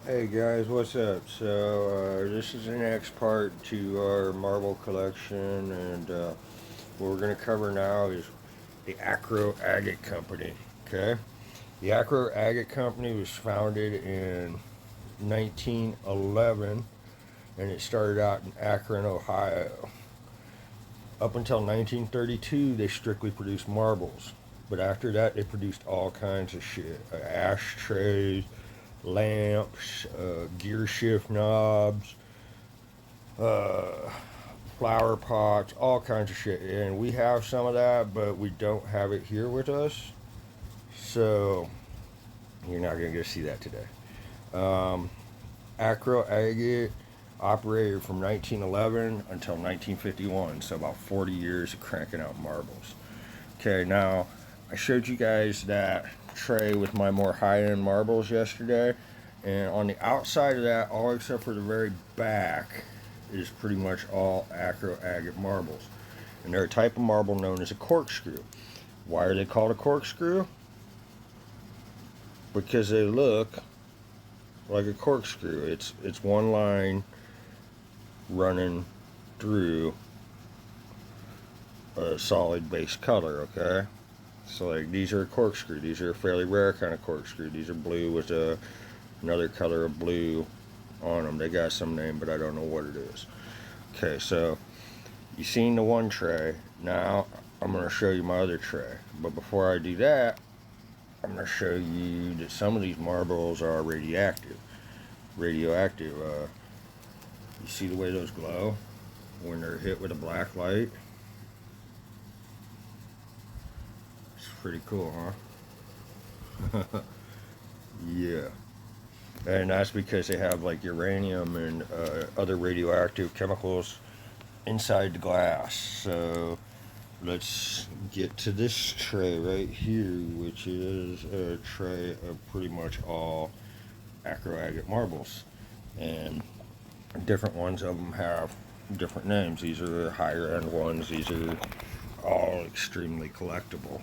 Hey guys, what's up? So this is the next part to our marble collection, and what we're going to cover now is the Akro Agate Company. Okay, the Akro Agate Company was founded in 1911, and it started out in Akron, Ohio. Up until 1932, they strictly produced marbles, but after that, they produced all kinds of shit: ashtrays, lamps, gear shift knobs, uh, flower pots, all kinds of shit. And we have some of that, but we don't have it here with us. So you're not going to get to see that today. Um, Acro Agate operated from 1911 until 1951, so about 40 years of cranking out marbles. Okay, now I showed you guys that tray with my more high-end marbles yesterday, and on the outside of that, all except for the very back, is pretty much all acro agate marbles, and they're a type of marble known as a corkscrew. Why are they called a corkscrew? Because they look like a corkscrew. It's one line running through a solid base color. Okay, so like these are a corkscrew. These are a fairly rare kind of corkscrew. These are blue with another color of blue on them. They got some name, but I don't know what it is. Okay, so you've seen the one tray. Now I'm going to show you my other tray. But before I do that, I'm going to show you that some of these marbles are radioactive. Radioactive. You see the way those glow when they're hit with a black light? It's pretty cool, huh? Yeah. And that's because they have like uranium and other radioactive chemicals inside the glass. So let's get to this tray right here, which is a tray of pretty much all acroagate marbles, and different ones of them have different names. These are the higher end ones. These are all extremely collectible.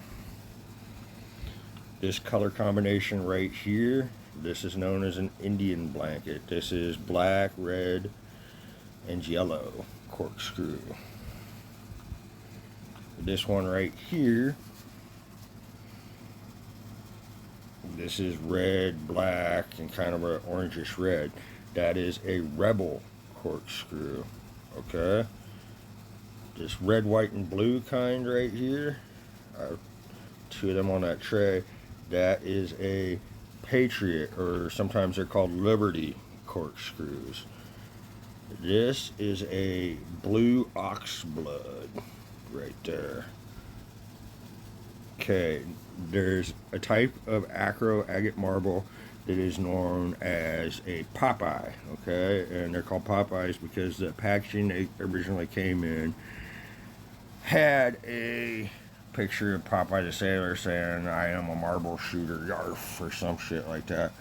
This color combination right here, this is known as an Indian blanket. This is black, red, and yellow corkscrew. This one right here, this is red, black, and kind of an orangish red. That is a rebel corkscrew. Okay? This red, white, and blue kind right here, two of them on that tray, that is a patriot, or sometimes they're called liberty corkscrews. This is a blue ox blood right there. Okay, there's a type of acro agate marble that is known as a Popeye. Okay, and they're called Popeyes because the packaging they originally came in had a picture of Popeye the Sailor saying, "I am a marble shooter, yarf," or some shit like that.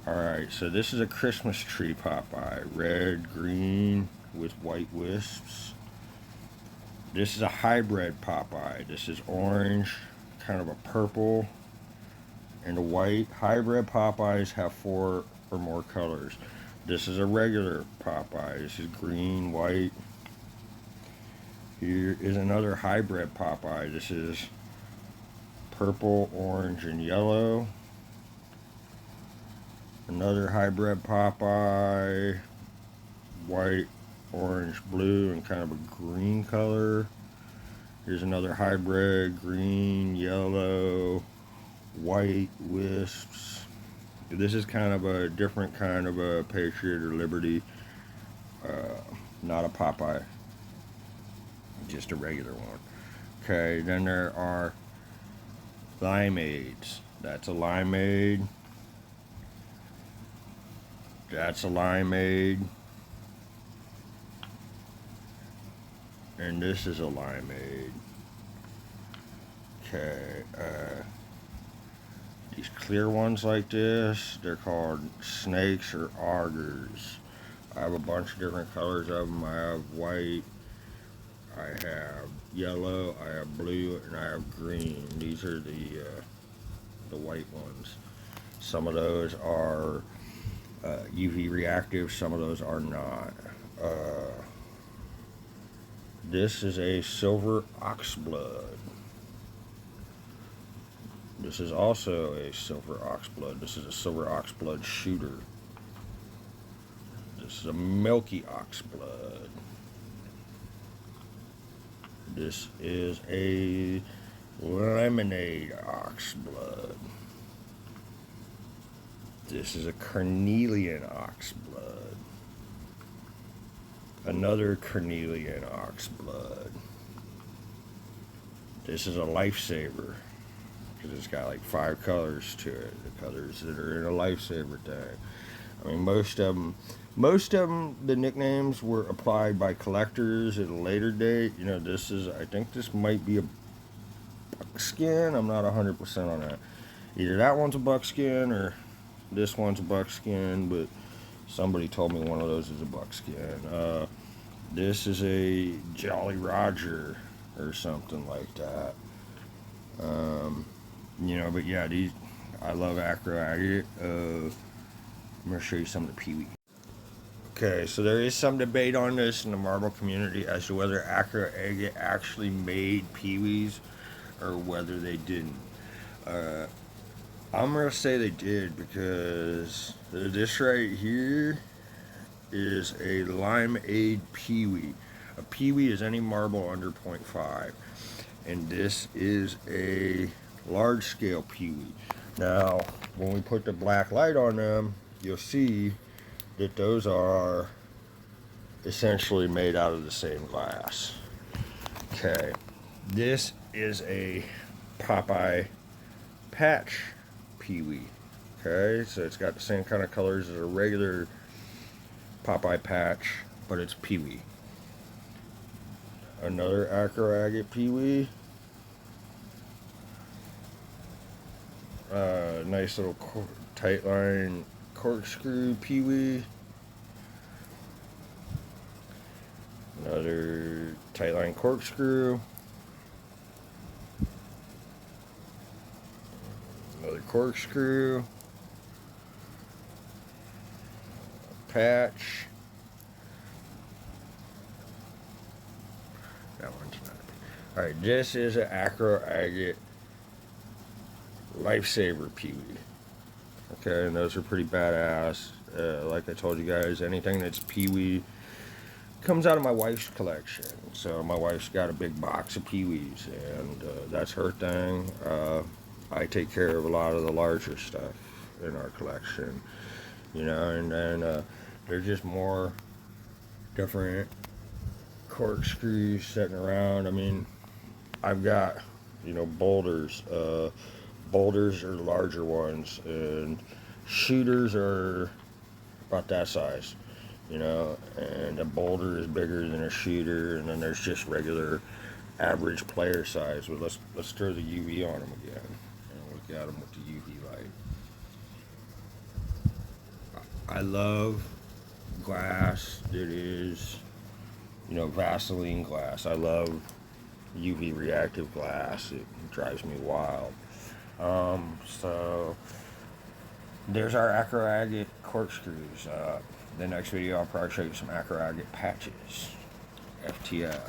Alright, so this is a Christmas tree Popeye. Red, green, with white wisps. This is a hybrid Popeye. This is orange, kind of a purple, and a white. Hybrid Popeyes have 4 or more colors. This is a regular Popeye. This is green, white. Here is another hybrid Popeye. This is purple, orange, and yellow. Another hybrid Popeye, white, orange, blue, and kind of a green color. Here's another hybrid, green, yellow, white wisps. This is kind of a different kind of a Patriot or Liberty, not a Popeye, just a regular one. Okay, then there are limeades. That's a limeade. That's a limeade. And this is a limeade. Okay, these clear ones like this, they're called snakes or augers. I have a bunch of different colors of them. I have white, I have yellow, I have blue, and I have green. These are the white ones. Some of those are UV reactive, some of those are not. This is a silver oxblood. This is also a silver oxblood. This is a silver oxblood shooter. This is a milky oxblood. This is a lemonade oxblood. This is a carnelian oxblood. Another carnelian oxblood. This is a lifesaver, because it's got like 5 colors to it. The colors that are in a lifesaver tag. I mean, most of them, the nicknames were applied by collectors at a later date. You know, I think this might be a buckskin. I'm not 100% on that. Either that one's a buckskin or this one's a buckskin, but somebody told me one of those is a buckskin. This is a Jolly Roger or something like that. You know, but yeah, I love Akro agate. I'm going to show you some of the peewee. Okay, so there is some debate on this in the marble community as to whether Akro agate actually made peewees or whether they didn't. I'm going to say they did, because this right here is a limeade peewee. A peewee is any marble under 0.5. And this is a large scale peewee. Now, when we put the black light on them, you'll see that those are essentially made out of the same glass. Okay, this is a Popeye patch peewee. Okay, so it's got the same kind of colors as a regular Popeye patch, but it's peewee. Another Akro agate peewee. Nice little tight line corkscrew peewee. Another tight line corkscrew. Another corkscrew. Patch. That one's not. Alright, this is an Akro agate lifesaver peewee. Okay, and those are pretty badass. Like I told you guys, anything that's peewee comes out of my wife's collection. So my wife's got a big box of peewees, and that's her thing. I take care of a lot of the larger stuff in our collection, you know, and then there's just more different corkscrews sitting around. I mean, I've got, you know, boulders. Boulders are larger ones, and shooters are about that size, you know, and a boulder is bigger than a shooter, and then there's just regular average player size. But let's throw the UV on them again and look at them with the UV light. I love glass that is, you know, Vaseline glass. I love UV reactive glass. It drives me wild. So there's our Akro agate corkscrews. The next video I'll probably show you some Akro agate patches. FTF.